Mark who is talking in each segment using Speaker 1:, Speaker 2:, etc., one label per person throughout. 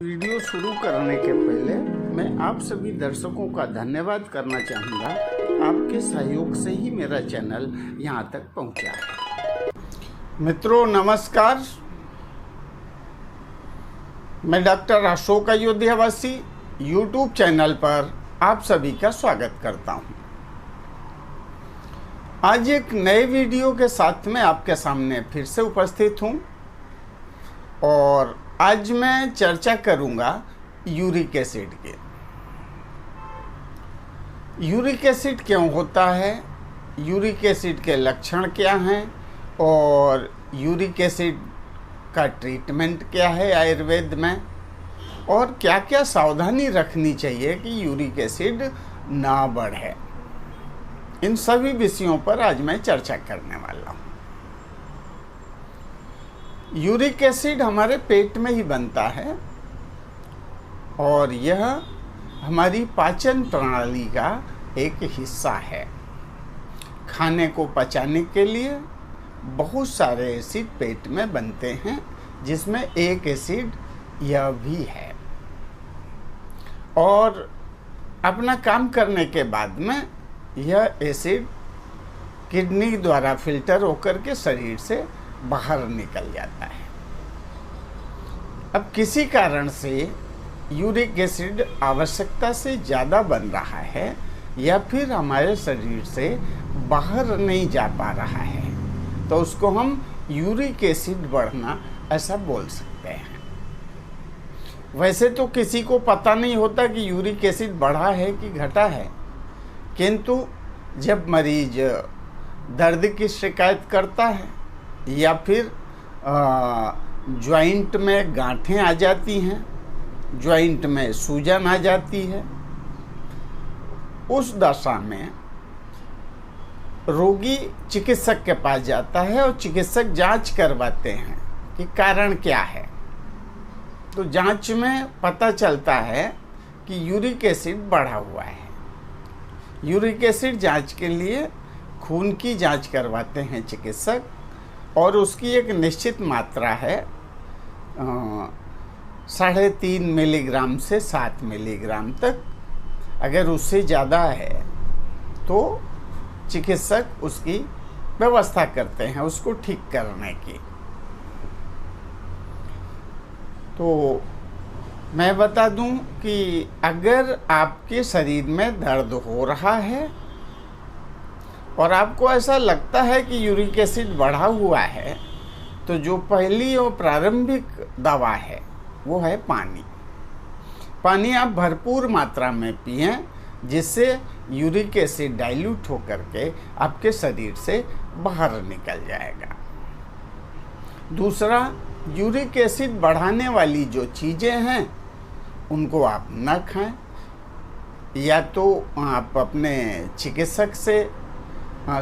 Speaker 1: Video शुरू करने के पहले मैं आप सभी दर्शकों का धन्यवाद करना चाहूँगा। आपके सहयोग से ही मेरा चैनल यहाँ तक पहुँचा है। मित्रों नमस्कार, मैं डॉक्टर अशोक अयोध्यावासी यूट्यूब चैनल पर आप सभी का स्वागत करता हूँ। आज एक नए वीडियो के साथ मैं आपके सामने फिर से उपस्थित हूँ और आज मैं चर्चा करूंगा यूरिक एसिड के। यूरिक एसिड क्यों होता है, यूरिक एसिड के लक्षण क्या हैं और यूरिक एसिड का ट्रीटमेंट क्या है आयुर्वेद में, और क्या क्या सावधानी रखनी चाहिए कि यूरिक एसिड ना बढ़े। इन सभी विषयों पर आज मैं चर्चा करने वाला हूँ। यूरिक एसिड हमारे पेट में ही बनता है और यह हमारी पाचन प्रणाली का एक हिस्सा है। खाने को पचाने के लिए बहुत सारे एसिड पेट में बनते हैं, जिसमें एक एसिड यह भी है, और अपना काम करने के बाद में यह एसिड किडनी द्वारा फिल्टर होकर के शरीर से बाहर निकल जाता है। अब किसी कारण से यूरिक एसिड आवश्यकता से ज़्यादा बन रहा है या फिर हमारे शरीर से बाहर नहीं जा पा रहा है, तो उसको हम यूरिक एसिड बढ़ना ऐसा बोल सकते हैं। वैसे तो किसी को पता नहीं होता कि यूरिक एसिड बढ़ा है कि घटा है, किंतु जब मरीज दर्द की शिकायत करता है या फिर जॉइंट में गांठें आ जाती हैं, जॉइंट में सूजन आ जाती है, उस दशा में रोगी चिकित्सक के पास जाता है और चिकित्सक जांच करवाते हैं कि कारण क्या है। तो जांच में पता चलता है कि यूरिक एसिड बढ़ा हुआ है। यूरिक एसिड जांच के लिए खून की जांच करवाते हैं चिकित्सक, और उसकी एक निश्चित मात्रा है 3.5 मिलीग्राम से 7 मिलीग्राम तक। अगर उससे ज़्यादा है तो चिकित्सक उसकी व्यवस्था करते हैं उसको ठीक करने की। तो मैं बता दूं कि अगर आपके शरीर में दर्द हो रहा है और आपको ऐसा लगता है कि यूरिक एसिड बढ़ा हुआ है, तो जो पहली और प्रारंभिक दवा है वो है पानी। पानी आप भरपूर मात्रा में पिएं, जिससे यूरिक एसिड डाइल्यूट होकर के आपके शरीर से बाहर निकल जाएगा। दूसरा, यूरिक एसिड बढ़ाने वाली जो चीज़ें हैं उनको आप न खाएं, या तो आप अपने चिकित्सक से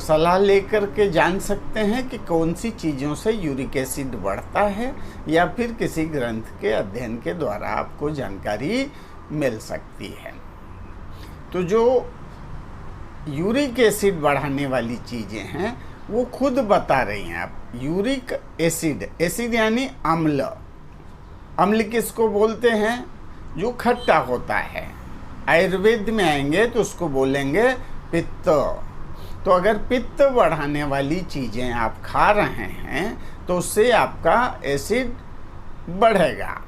Speaker 1: सलाह लेकर के जान सकते हैं कि कौन सी चीज़ों से यूरिक एसिड बढ़ता है, या फिर किसी ग्रंथ के अध्ययन के द्वारा आपको जानकारी मिल सकती है। तो जो यूरिक एसिड बढ़ाने वाली चीज़ें हैं वो खुद बता रही हैं। आप यूरिक एसिड, एसिड यानी अम्ल, अम्ल किसको बोलते हैं? जो खट्टा होता है। आयुर्वेद में आएंगे तो उसको बोलेंगे पित्त। तो अगर पित्त बढ़ाने वाली चीज़ें आप खा रहे हैं तो उससे आपका एसिड बढ़ेगा।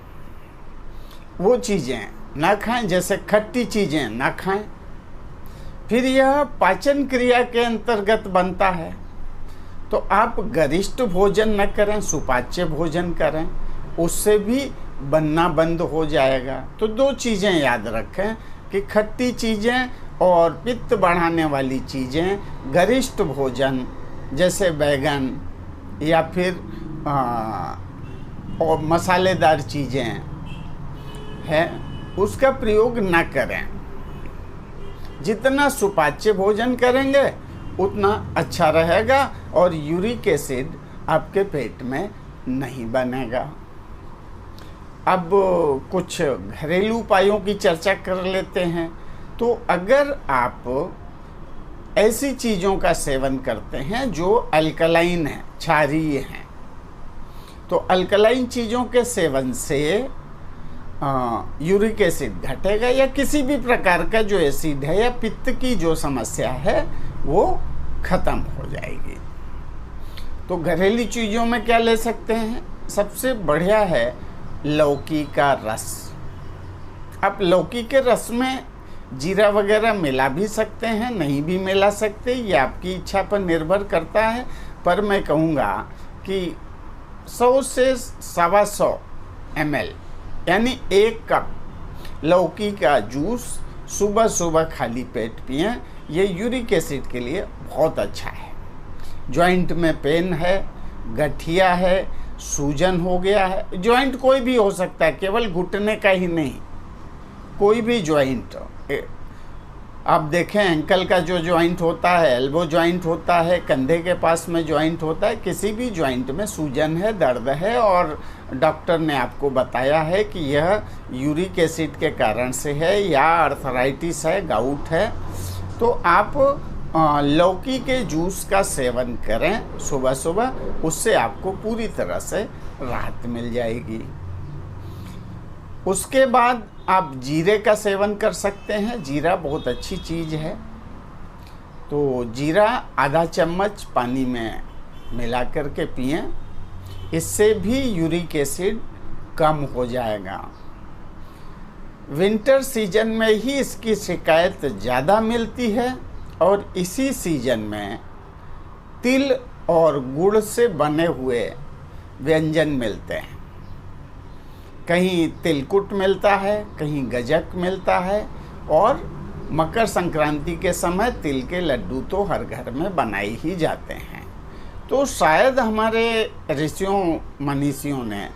Speaker 1: वो चीज़ें ना खाएं, जैसे खट्टी चीज़ें ना खाएं। फिर यह पाचन क्रिया के अंतर्गत बनता है, तो आप गरिष्ठ भोजन न करें, सुपाच्य भोजन करें, उससे भी बनना बंद हो जाएगा। तो दो चीज़ें याद रखें कि खट्टी चीज़ें और पित्त बढ़ाने वाली चीज़ें, गरिष्ठ भोजन जैसे बैगन या फिर और मसालेदार चीज़ें हैं, उसका प्रयोग न करें। जितना सुपाच्य भोजन करेंगे उतना अच्छा रहेगा और यूरिक एसिड आपके पेट में नहीं बनेगा। अब कुछ घरेलू उपायों की चर्चा कर लेते हैं। तो अगर आप ऐसी चीज़ों का सेवन करते हैं जो अल्कलाइन है, क्षारीय हैं, तो अल्कलाइन चीज़ों के सेवन से यूरिक एसिड घटेगा, या किसी भी प्रकार का जो एसिड है या पित्त की जो समस्या है वो ख़त्म हो जाएगी। तो घरेलू चीज़ों में क्या ले सकते हैं? सबसे बढ़िया है लौकी का रस। आप लौकी के रस में जीरा वगैरह मिला भी सकते हैं, नहीं भी मिला सकते, ये आपकी इच्छा पर निर्भर करता है। पर मैं कहूँगा कि 100 से 125 ml यानी 1 कप लौकी का जूस सुबह सुबह खाली पेट पिएं। ये यूरिक एसिड के लिए बहुत अच्छा है। जॉइंट में पेन है, गठिया है, सूजन हो गया है, जॉइंट कोई भी हो सकता है, केवल घुटने का ही नहीं, कोई भी जॉइंट। आप देखें एंकल का जो जॉइंट होता है, एल्बो जॉइंट होता है, कंधे के पास में जॉइंट होता है, किसी भी जॉइंट में सूजन है, दर्द है और डॉक्टर ने आपको बताया है कि यह यूरिक एसिड के कारण से है या आर्थराइटिस है, गाउट है, तो आप लौकी के जूस का सेवन करें सुबह सुबह, उससे आपको पूरी तरह से राहत मिल जाएगी। उसके बाद आप जीरे का सेवन कर सकते हैं। जीरा बहुत अच्छी चीज़ है, तो जीरा आधा चम्मच पानी में मिला करके पिएं, इससे भी यूरिक एसिड कम हो जाएगा। विंटर सीजन में ही इसकी शिकायत ज़्यादा मिलती है और इसी सीजन में तिल और गुड़ से बने हुए व्यंजन मिलते हैं। कहीं तिलकुट मिलता है, कहीं गजक मिलता है, और मकर संक्रांति के समय तिल के लड्डू तो हर घर में बनाए ही जाते हैं। तो शायद हमारे ऋषियों मनीषियों ने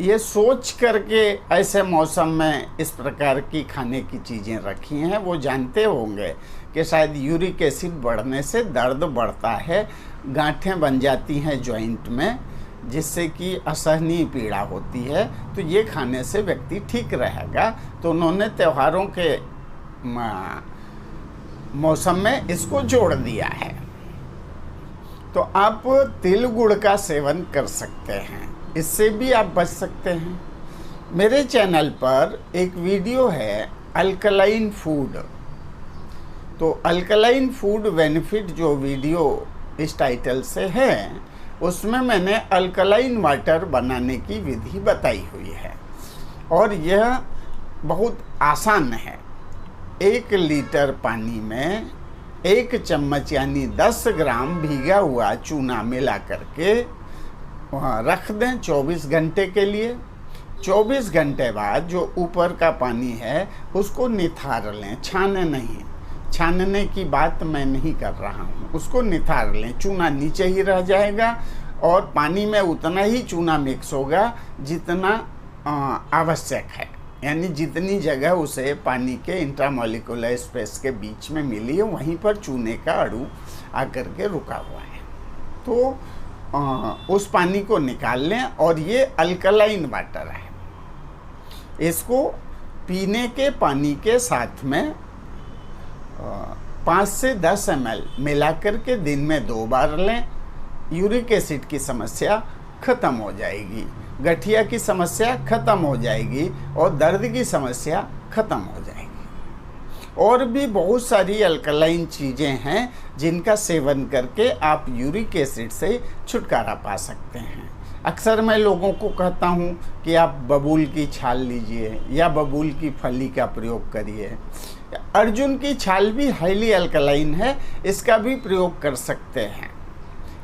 Speaker 1: ये सोच करके ऐसे मौसम में इस प्रकार की खाने की चीज़ें रखी हैं। वो जानते होंगे कि शायद यूरिक एसिड बढ़ने से दर्द बढ़ता है, गांठें बन जाती हैं जॉइंट में, जिससे कि असहनीय पीड़ा होती है, तो ये खाने से व्यक्ति ठीक रहेगा। तो उन्होंने त्योहारों के मौसम में इसको जोड़ दिया है। तो आप तिल गुड़ का सेवन कर सकते हैं, इससे भी आप बच सकते हैं। मेरे चैनल पर एक वीडियो है अल्कलाइन फूड, तो अल्कलाइन फूड बेनिफिट जो वीडियो इस टाइटल से है, उसमें मैंने अल्कलाइन वाटर बनाने की विधि बताई हुई है और यह बहुत आसान है। 1 लीटर पानी में 1 चम्मच यानी 10 ग्राम भीगा हुआ चूना मिला करके वहाँ रख दें 24 घंटे के लिए। 24 घंटे बाद जो ऊपर का पानी है उसको निथार लें, छाने नहीं। छानने की बात मैं नहीं कर रहा हूँ, उसको निथार लें, चूना नीचे ही रह जाएगा और पानी में उतना ही चूना मिक्स होगा जितना आवश्यक है, यानी जितनी जगह उसे पानी के इंट्रामोलिकुलर स्पेस के बीच में मिली है वहीं पर चूने का अणु आकर के रुका हुआ है। तो उस पानी को निकाल लें और ये अल्कलाइन वाटर है, इसको पीने के पानी के साथ में 5 से 10 ml मिला करके दिन में 2 बार लें। यूरिक एसिड की समस्या ख़त्म हो जाएगी, गठिया की समस्या ख़त्म हो जाएगी और दर्द की समस्या ख़त्म हो जाएगी। और भी बहुत सारी अल्कलाइन चीज़ें हैं जिनका सेवन करके आप यूरिक एसिड से छुटकारा पा सकते हैं। अक्सर मैं लोगों को कहता हूँ कि आप बबूल की छाल लीजिए या बबूल की फली का प्रयोग करिए। अर्जुन की छाल भी हाईली अल्कलाइन है, इसका भी प्रयोग कर सकते हैं,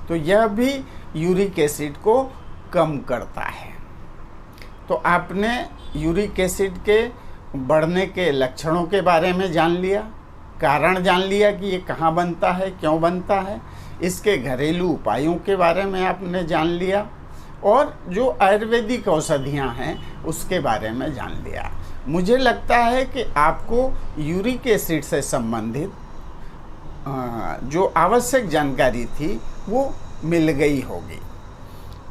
Speaker 1: तो यह भी यूरिक एसिड को कम करता है। तो आपने यूरिक एसिड के बढ़ने के लक्षणों के बारे में जान लिया, कारण जान लिया कि ये कहाँ बनता है, क्यों बनता है, इसके घरेलू उपायों के बारे में आपने जान लिया और जो आयुर्वेदिक औषधियाँ हैं उसके बारे में जान लिया। मुझे लगता है कि आपको यूरिक एसिड से संबंधित जो आवश्यक जानकारी थी वो मिल गई होगी।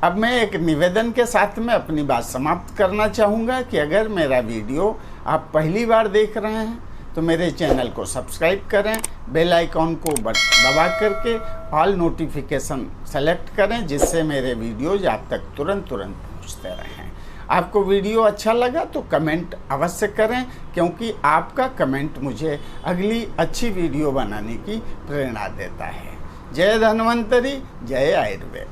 Speaker 1: अब मैं एक निवेदन के साथ में अपनी बात समाप्त करना चाहूँगा कि अगर मेरा वीडियो आप पहली बार देख रहे हैं तो मेरे चैनल को सब्सक्राइब करें, बेल आइकॉन को दबा करके ऑल नोटिफिकेशन सेलेक्ट करें, जिससे मेरे वीडियोज आप तक तुरंत पहुँचते रहें। आपको वीडियो अच्छा लगा तो कमेंट अवश्य करें, क्योंकि आपका कमेंट मुझे अगली अच्छी वीडियो बनाने की प्रेरणा देता है। जय धन्वंतरी, जय आयुर्वेद।